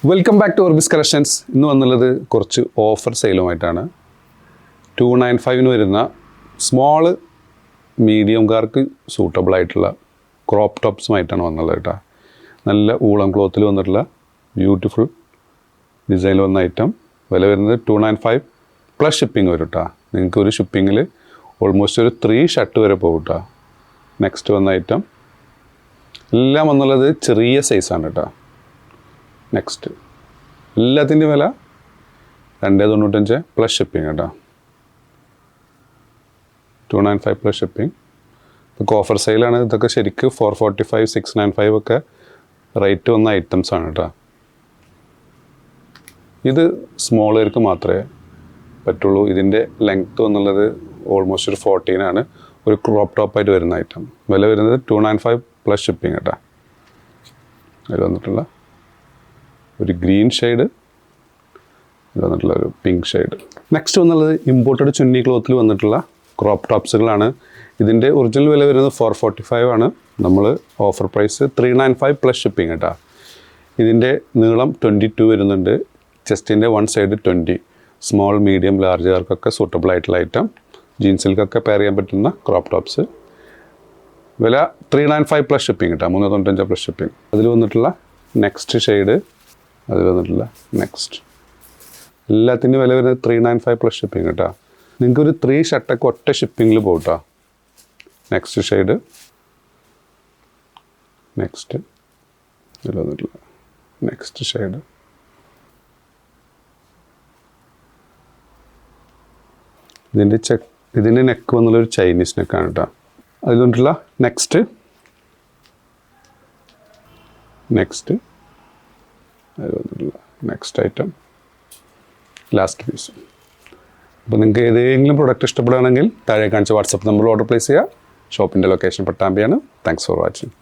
Welcome back to Orbis collections. ഇന്ന് വന്നുള്ളത് കുറച്ച് ഓഫർ സെയിലുമായിട്ടാണ്. 295 വരുന്ന സ്മോള് മീഡിയംകാർക്ക് സൂട്ടബിൾ ആയിട്ടുള്ള ക്രോപ്പ് ടോപ്സുമായിട്ടാണ് വന്നുള്ളത് കേട്ടോ. നല്ല ഊളം ക്ലോത്തിൽ വന്നിട്ടുള്ള ബ്യൂട്ടിഫുൾ ഡിസൈനിൽ വന്ന ഐറ്റം. വില വരുന്നത് 295 പ്ലസ് ഷിപ്പിംഗ് വരും കേട്ടോ. നിങ്ങൾക്ക് ഒരു ഷിപ്പിങ്ങിൽ ഓൾമോസ്റ്റ് ഒരു 3 ഷർട്ട് വരെ പോകും കേട്ടോ. നെക്സ്റ്റ് വന്ന ഐറ്റം എല്ലാം വന്നുള്ളത് ചെറിയ സൈസാണ് കേട്ടോ. നെക്സ്റ്റ് എല്ലാത്തിൻ്റെ വില 295 പ്ലസ് ഷിപ്പിംഗ് കേട്ടോ. 295 പ്ലസ് ഷിപ്പിംഗ്. ഇതൊക്കെ ഓഫർ സെയിലാണ്. ഇതൊക്കെ ശരിക്കും 445 695 ഒക്കെ റേറ്റ് വന്ന ഐറ്റംസാണ് കേട്ടോ. ഇത് സ്മോളുകാർക്ക് മാത്രമേ പറ്റുള്ളൂ. ഇതിൻ്റെ ലെങ്ത്ത് എന്നുള്ളത് ഓൾമോസ്റ്റ് ഒരു 14 ആണ്. ഒരു ക്രോപ്പ് ടോപ്പായിട്ട് വരുന്ന ഐറ്റം. വില വരുന്നത് 295 പ്ലസ് ഷിപ്പിംഗ് കേട്ടോ. അതിൽ വന്നിട്ടുള്ള ഒരു ഗ്രീൻ ഷെയ്ഡ്, ഇതിൽ വന്നിട്ടുള്ള ഒരു പിങ്ക് ഷെയ്ഡ്. നെക്സ്റ്റ് വന്നുള്ളത് ഇമ്പോർട്ടഡ് ചുന്നി ക്ലോത്തിൽ വന്നിട്ടുള്ള ക്രോപ്പ് ടോപ്സുകളാണ്. ഇതിൻ്റെ ഒറിജിനൽ വില വരുന്നത് 445 ആണ്. നമ്മൾ ഓഫർ പ്രൈസ് 395 പ്ലസ് ഷിപ്പിംഗ് കേട്ടോ. ഇതിൻ്റെ നീളം 22 വരുന്നുണ്ട്. ചെസ്റ്റിൻ്റെ വൺ സൈഡ് 20. സ്മോൾ മീഡിയം ലാർജുകാർക്കൊക്കെ സൂട്ടബിൾ ആയിട്ടുള്ള ഐറ്റം. ജീൻസിൽക്കൊക്കെ പെയർ ചെയ്യാൻ പറ്റുന്ന ക്രോപ്പ് ടോപ്സ്. വില 395 പ്ലസ് ഷിപ്പിംഗ് കേട്ടോ. 395 പ്ലസ് ഷിപ്പിംഗ്. അതിൽ വന്നിട്ടുള്ള നെക്സ്റ്റ് ഷെയ്ഡ്, അതിൽ വന്നിട്ടുള്ള നെക്സ്റ്റ് എല്ലാത്തിൻ്റെ വില വരുന്നത് 395 പ്ലസ് ഷിപ്പിംഗ് കേട്ടോ. നിങ്ങൾക്കൊരു 3 ഷർട്ടൊക്കെ ഒറ്റ ഷിപ്പിങ്ങിൽ പോകും കേട്ടോ. നെക്സ്റ്റ് ഷെയ്ഡ്, നെക്സ്റ്റ് ഇതിൽ വന്നിട്ടുള്ള നെക്സ്റ്റ് ഷെയ്ഡ്. ഇതിൻ്റെ നെക്ക് വന്നുള്ളൊരു ചൈനീസ് നെക്കാണ് കേട്ടോ. അതിൽ വന്നിട്ടുള്ള നെക്സ്റ്റ് അതിൽ വന്നിട്ടുള്ള നെക്സ്റ്റ് ഐറ്റം, ലാസ്റ്റ് പീസ്. അപ്പോൾ നിങ്ങൾക്ക് ഏതെങ്കിലും പ്രൊഡക്റ്റ് ഇഷ്ടപ്പെടുകയാണെങ്കിൽ താഴെ കാണിച്ച വാട്സപ്പ് നമ്പറിൽ ഓർഡർ പ്ലേസ് ചെയ്യുക. ഷോപ്പിൻ്റെ ലൊക്കേഷൻ പട്ടാമ്പിയാണ്. Thanks for watching.